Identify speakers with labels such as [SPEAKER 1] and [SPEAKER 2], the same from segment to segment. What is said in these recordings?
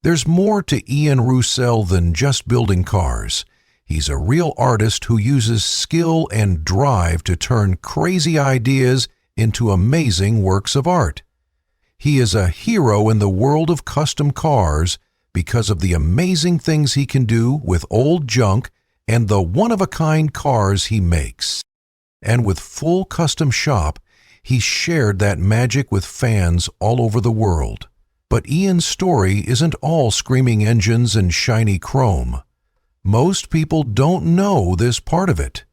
[SPEAKER 1] There's more to Ian Roussel than just building cars. He's a real artist who uses skill and drive to turn crazy ideas into amazing works of art. He is a hero in the world of custom cars because of the amazing things he can do with old junk and the one-of-a-kind cars he makes. And with full custom shop, he shared that magic with fans all over the world. But Ian's story isn't all screaming engines and shiny chrome. Most people don't know this part of it.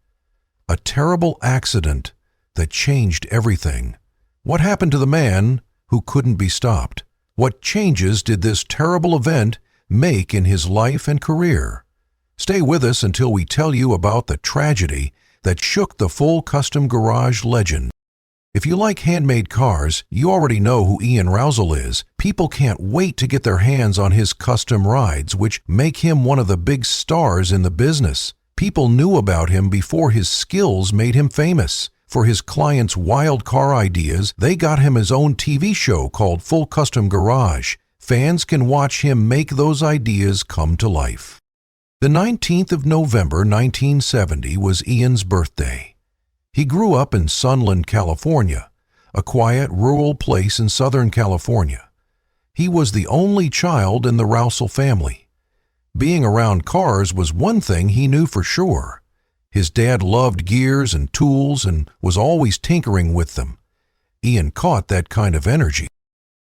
[SPEAKER 1] A terrible accident that changed everything. What happened to the man who couldn't be stopped? What changes did this terrible event make in his life and career? Stay with us until we tell you about the tragedy that shook the full custom garage legend. If you like handmade cars, you already know who Ian Roussel is. People can't wait to get their hands on his custom rides, which make him one of the big stars in the business. People knew about him before his skills made him famous. For his clients' wild car ideas, they got him his own TV show called Full Custom Garage. Fans can watch him make those ideas come to life. The 19th of November 1970 was Ian's birthday. He grew up in Sunland, California, a quiet, rural place in Southern California. He was the only child in the Roussel family. Being around cars was one thing he knew for sure. His dad loved gears and tools and was always tinkering with them. Ian caught that kind of energy.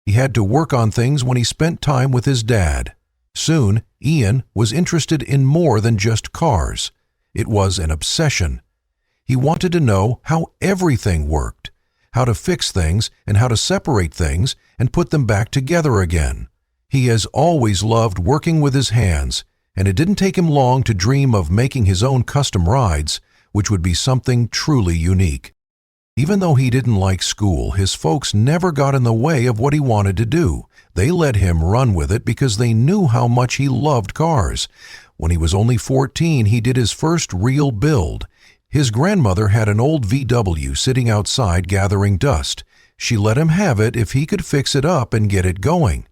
[SPEAKER 1] He had to work on things when he spent time with his dad. Soon, Ian was interested in more than just cars. It was an obsession. He wanted to know how everything worked, how to fix things and how to separate things and put them back together again. He has always loved working with his hands, and it didn't take him long to dream of making his own custom rides, which would be something truly unique. Even though he didn't like school, his folks never got in the way of what he wanted to do. They let him run with it because they knew how much he loved cars. When he was only 14, he did his first real build. His grandmother had an old VW sitting outside gathering dust. She let him have it if he could fix it up and get it going.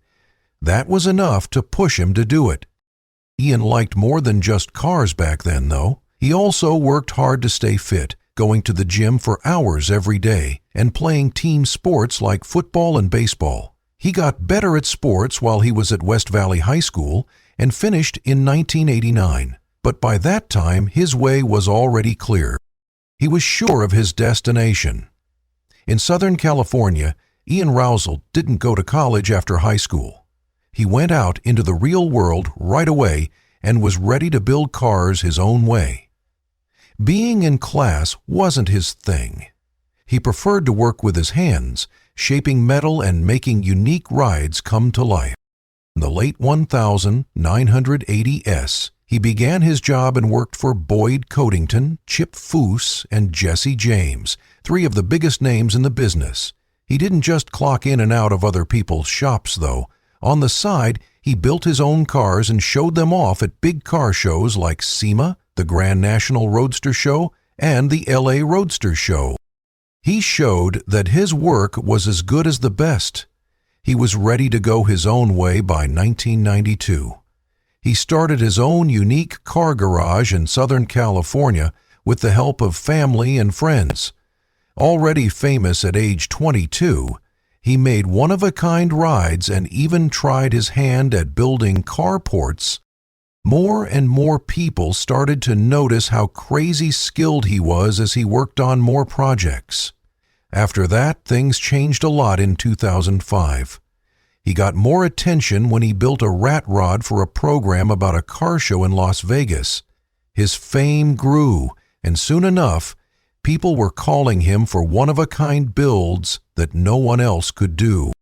[SPEAKER 1] That was enough to push him to do it. Ian liked more than just cars back then, though. He also worked hard to stay fit, going to the gym for hours every day and playing team sports like football and baseball. He got better at sports while he was at West Valley High School and finished in 1989. But by that time, his way was already clear. He was sure of his destination. In Southern California, Ian Roussel didn't go to college after high school. He went out into the real world right away and was ready to build cars his own way. Being in class wasn't his thing. He preferred to work with his hands, shaping metal and making unique rides come to life. In the late 1980s, he began his job and worked for Boyd Coddington, Chip Foose, and Jesse James, three of the biggest names in the business. He didn't just clock in and out of other people's shops, though. On the side, he built his own cars and showed them off at big car shows like SEMA, the Grand National Roadster Show, and the LA Roadster Show. He showed that his work was as good as the best. He was ready to go his own way by 1992. He started his own unique car garage in Southern California with the help of family and friends. Already famous at age 22, he made one-of-a-kind rides and even tried his hand at building carports. More and more people started to notice how crazy skilled he was as he worked on more projects. After that, things changed a lot in 2005. He got more attention when he built a rat rod for a program about a car show in Las Vegas. His fame grew, and soon enough, people were calling him for one-of-a-kind builds that no one else could do.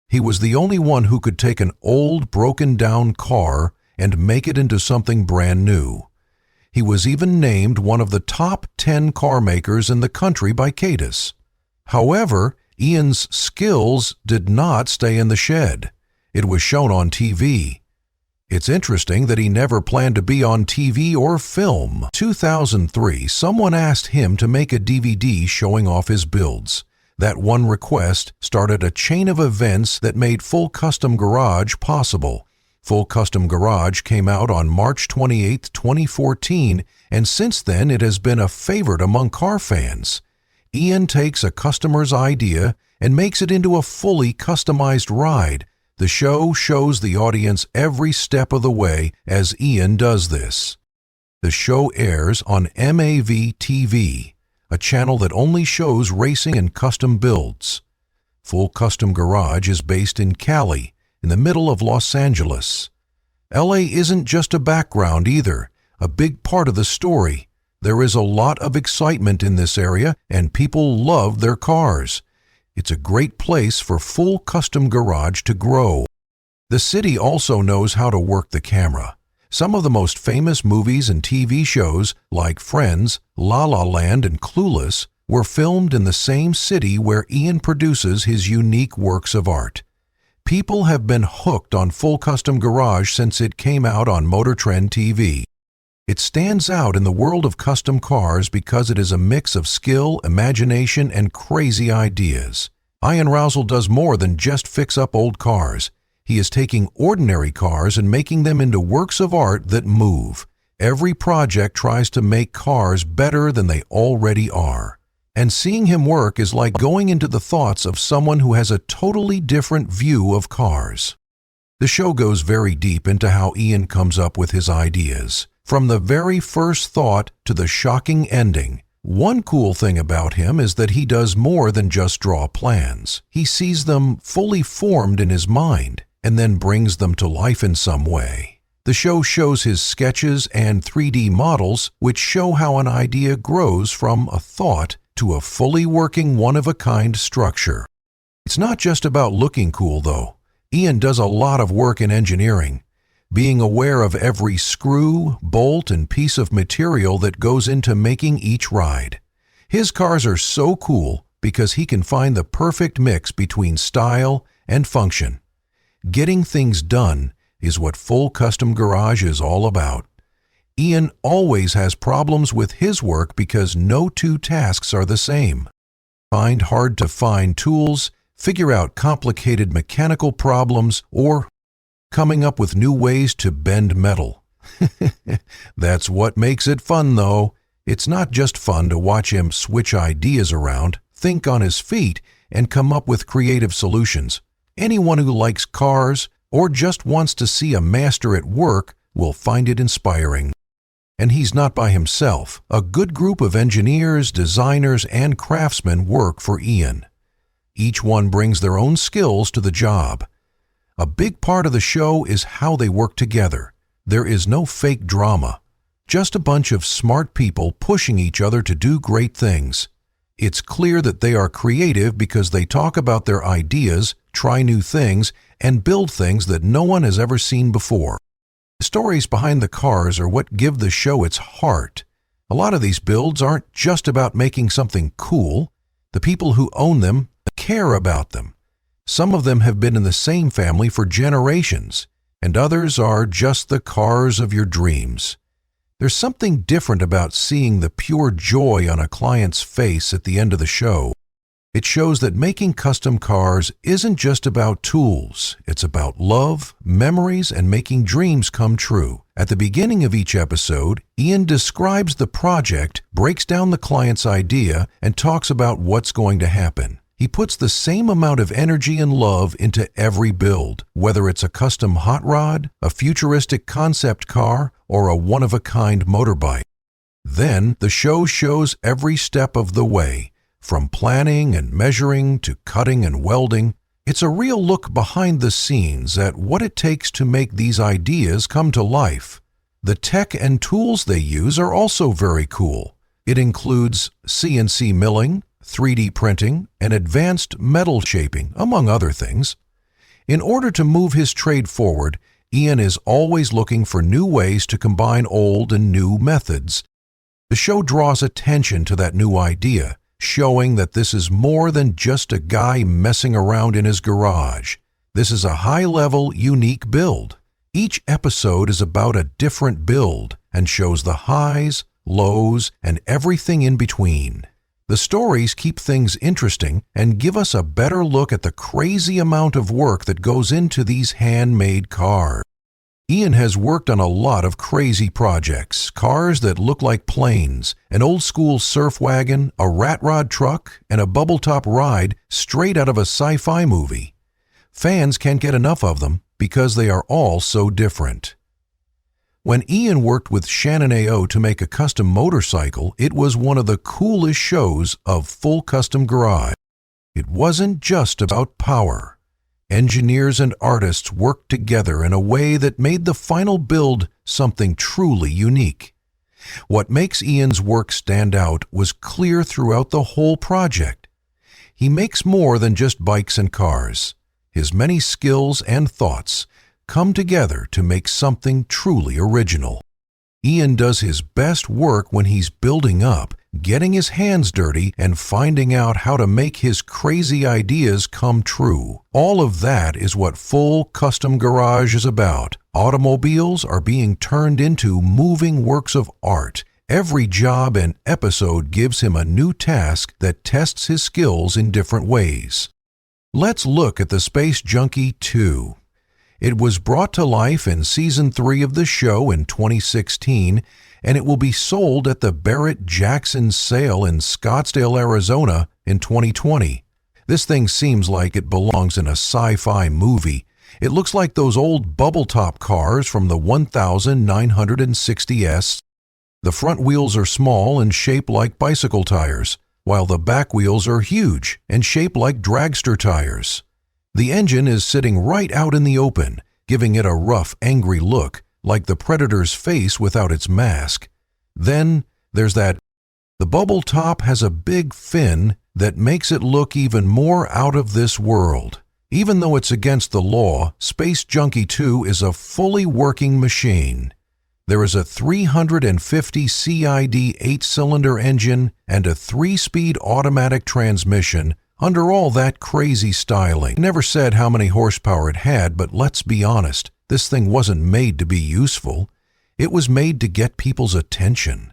[SPEAKER 1] He was the only one who could take an old, broken-down car and make it into something brand new. He was even named one of the top 10 car makers in the country by Cadis. However, Ian's skills did not stay in the shed. It was shown on TV. It's interesting that he never planned to be on TV or film. In 2003, someone asked him to make a DVD showing off his builds. That one request started a chain of events that made Full Custom Garage possible. Full Custom Garage came out on March 28, 2014, and since then it has been a favorite among car fans. Ian takes a customer's idea and makes it into a fully customized ride. The show shows the audience every step of the way as Ian does this. The show airs on MAV TV, a channel that only shows racing and custom builds. Full Custom Garage is based in Cali, in the middle of Los Angeles. LA isn't just a background either, a big part of the story. There is a lot of excitement in this area and people love their cars. It's a great place for Full Custom Garage to grow. The city also knows how to work the camera. Some of the most famous movies and TV shows, like Friends, La La Land, and Clueless, were filmed in the same city where Ian produces his unique works of art. People have been hooked on Full Custom Garage since it came out on Motor Trend TV. It stands out in the world of custom cars because it is a mix of skill, imagination, and crazy ideas. Ian Roussel does more than just fix up old cars. He is taking ordinary cars and making them into works of art that move. Every project tries to make cars better than they already are. And seeing him work is like going into the thoughts of someone who has a totally different view of cars. The show goes very deep into how Ian comes up with his ideas, from the very first thought to the shocking ending. One cool thing about him is that he does more than just draw plans. He sees them fully formed in his mind and then brings them to life in some way. The show shows his sketches and 3D models, which show how an idea grows from a thought to a fully working one-of-a-kind structure. It's not just about looking cool, though. Ian does a lot of work in engineering, being aware of every screw, bolt, and piece of material that goes into making each ride. His cars are so cool because he can find the perfect mix between style and function. Getting things done is what Full Custom Garage is all about. Ian always has problems with his work because no two tasks are the same. Find hard-to-find tools, figure out complicated mechanical problems, or coming up with new ways to bend metal. That's what makes it fun, though. It's not just fun to watch him switch ideas around, think on his feet, and come up with creative solutions. Anyone who likes cars or just wants to see a master at work will find it inspiring. And he's not by himself. A good group of engineers, designers, and craftsmen work for Ian. Each one brings their own skills to the job. A big part of the show is how they work together. There is no fake drama, just a bunch of smart people pushing each other to do great things. It's clear that they are creative because they talk about their ideas, try new things, and build things that no one has ever seen before. The stories behind the cars are what give the show its heart. A lot of these builds aren't just about making something cool. The people who own them care about them. Some of them have been in the same family for generations, and others are just the cars of your dreams. There's something different about seeing the pure joy on a client's face at the end of the show. It shows that making custom cars isn't just about tools. It's about love, memories, and making dreams come true. At the beginning of each episode, Ian describes the project, breaks down the client's idea, and talks about what's going to happen. He puts the same amount of energy and love into every build, whether it's a custom hot rod, a futuristic concept car, or a one-of-a-kind motorbike. Then, the show shows every step of the way, from planning and measuring to cutting and welding. It's a real look behind the scenes at what it takes to make these ideas come to life. The tech and tools they use are also very cool. It includes CNC milling, 3D printing, and advanced metal shaping, among other things. In order to move his trade forward, Ian is always looking for new ways to combine old and new methods. The show draws attention to that new idea, showing that this is more than just a guy messing around in his garage. This is a high-level, unique build. Each episode is about a different build and shows the highs, lows, and everything in between. The stories keep things interesting and give us a better look at the crazy amount of work that goes into these handmade cars. Ian has worked on a lot of crazy projects, cars that look like planes, an old-school surf wagon, a rat rod truck, and a bubble-top ride straight out of a sci-fi movie. Fans can't get enough of them because they are all so different. When Ian worked with Shannon A.O. to make a custom motorcycle, it was one of the coolest shows of Full Custom Garage. It wasn't just about power. Engineers and artists worked together in a way that made the final build something truly unique. What makes Ian's work stand out was clear throughout the whole project. He makes more than just bikes and cars. His many skills and thoughts come together to make something truly original. Ian does his best work when he's building up, getting his hands dirty, and finding out how to make his crazy ideas come true. All of that is what Full Custom Garage is about. Automobiles are being turned into moving works of art. Every job and episode gives him a new task that tests his skills in different ways. Let's look at the Space Junkie 2. It was brought to life in Season 3 of the show in 2016, and it will be sold at the Barrett-Jackson sale in Scottsdale, Arizona in 2020. This thing seems like it belongs in a sci-fi movie. It looks like those old bubble-top cars from the 1960S. The front wheels are small and shaped like bicycle tires, while the back wheels are huge and shaped like dragster tires. The engine is sitting right out in the open, giving it a rough, angry look, like the Predator's face without its mask. Then there's that. The bubble top has a big fin that makes it look even more out of this world. Even though it's against the law, Space Junkie 2 is a fully working machine. There is a 350 CID 8-cylinder engine and a 3-speed automatic transmission. Under all that crazy styling, it never said how many horsepower it had, but let's be honest, this thing wasn't made to be useful. It was made to get people's attention.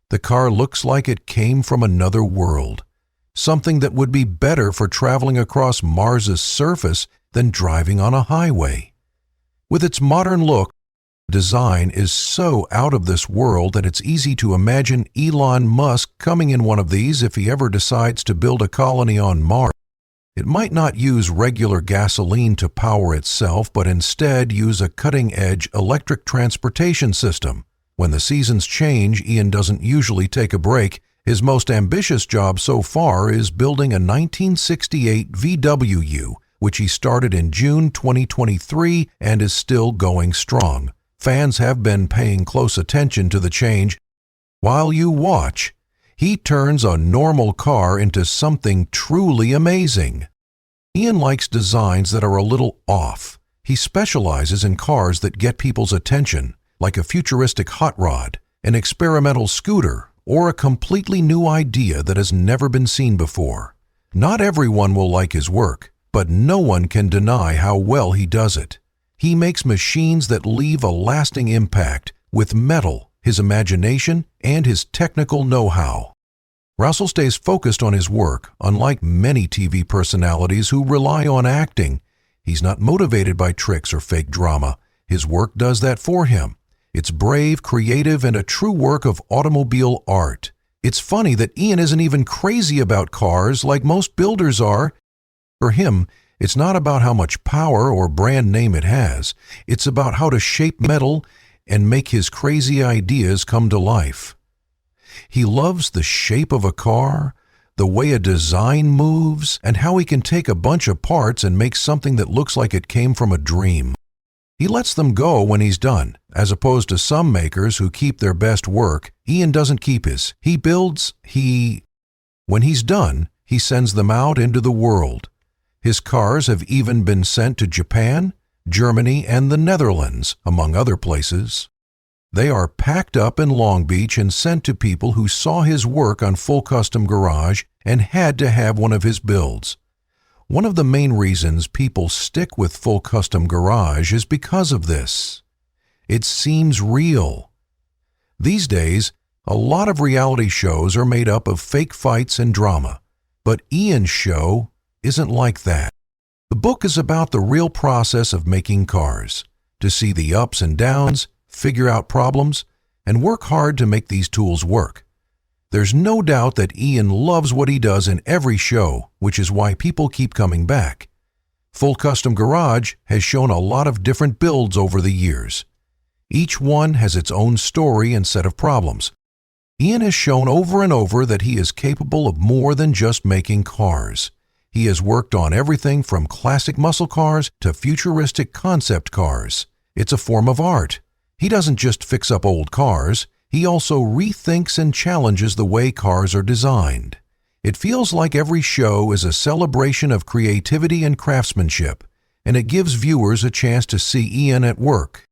[SPEAKER 1] The car looks like it came from another world, something that would be better for traveling across Mars's surface than driving on a highway. With its modern look, design is so out of this world that it's easy to imagine Elon Musk coming in one of these if he ever decides to build a colony on Mars. It might not use regular gasoline to power itself, but instead use a cutting-edge electric transportation system. When the seasons change, Ian doesn't usually take a break. His most ambitious job so far is building a 1968 VW, which he started in June 2023 and is still going strong. Fans have been paying close attention to the change. While you watch, he turns a normal car into something truly amazing. Ian likes designs that are a little off. He specializes in cars that get people's attention, like a futuristic hot rod, an experimental scooter, or a completely new idea that has never been seen before. Not everyone will like his work, but no one can deny how well he does it. He makes machines that leave a lasting impact with metal, his imagination, and his technical know-how. Roussel stays focused on his work, unlike many TV personalities who rely on acting. He's not motivated by tricks or fake drama. His work does that for him. It's brave, creative, and a true work of automobile art. It's funny that Ian isn't even crazy about cars like most builders are. For him, it's not about how much power or brand name it has. It's about how to shape metal and make his crazy ideas come to life. He loves the shape of a car, the way a design moves, and how he can take a bunch of parts and make something that looks like it came from a dream. He lets them go when he's done, as opposed to some makers who keep their best work. Ian doesn't keep his. He builds, when he's done, he sends them out into the world. His cars have even been sent to Japan, Germany, and the Netherlands, among other places. They are packed up in Long Beach and sent to people who saw his work on Full Custom Garage and had to have one of his builds. One of the main reasons people stick with Full Custom Garage is because of this. It seems real. These days, a lot of reality shows are made up of fake fights and drama, but Ian's show isn't like that. The book is about the real process of making cars. to see the ups and downs, figure out problems, and work hard to make these tools work. There's no doubt that Ian loves what he does in every show, which is why people keep coming back. Full Custom Garage has shown a lot of different builds over the years. Each one has its own story and set of problems. Ian has shown over and over that he is capable of more than just making cars. He has worked on everything from classic muscle cars to futuristic concept cars. It's a form of art. He doesn't just fix up old cars, he also rethinks and challenges the way cars are designed. It feels like every show is a celebration of creativity and craftsmanship, and it gives viewers a chance to see Ian at work.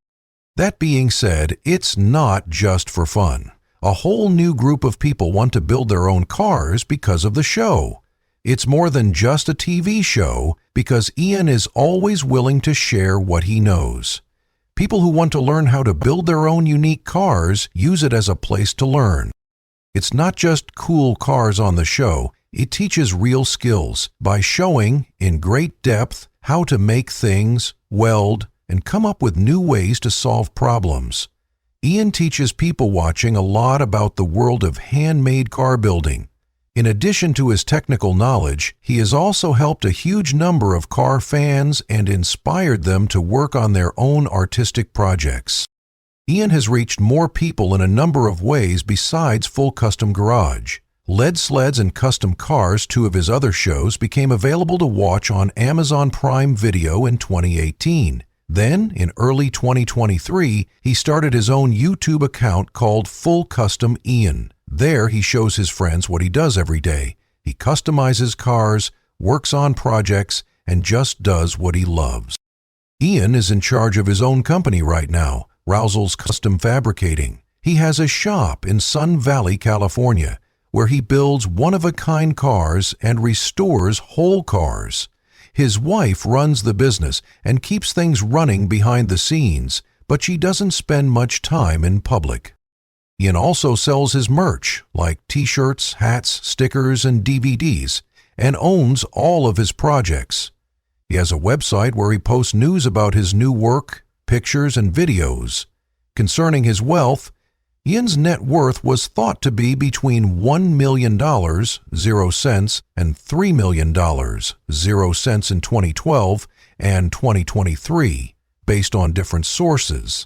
[SPEAKER 1] That being said, it's not just for fun. A whole new group of people want to build their own cars because of the show. It's more than just a TV show because Ian is always willing to share what he knows. People who want to learn how to build their own unique cars use it as a place to learn. It's not just cool cars on the show, it teaches real skills by showing, in great depth, how to make things, weld, and come up with new ways to solve problems. Ian teaches people watching a lot about the world of handmade car building. In addition to his technical knowledge, he has also helped a huge number of car fans and inspired them to work on their own artistic projects. Ian has reached more people in a number of ways besides Full Custom Garage. Lead Sleds and Custom Cars, two of his other shows, became available to watch on Amazon Prime Video in 2018. Then, in early 2023, he started his own YouTube account called Full Custom Ian. There, he shows his friends what he does every day. He customizes cars, works on projects, and just does what he loves. Ian is in charge of his own company right now, Roussel's Custom Fabricating. He has a shop in Sun Valley, California, where he builds one-of-a-kind cars and restores whole cars. His wife runs the business and keeps things running behind the scenes, but she doesn't spend much time in public. Ian also sells his merch, like t-shirts, hats, stickers, and DVDs, and owns all of his projects. He has a website where he posts news about his new work, pictures, and videos. Concerning his wealth, Ian's net worth was thought to be between $1 million, 0 cents, and $3 million, 0 cents in 2012 and 2023, based on different sources.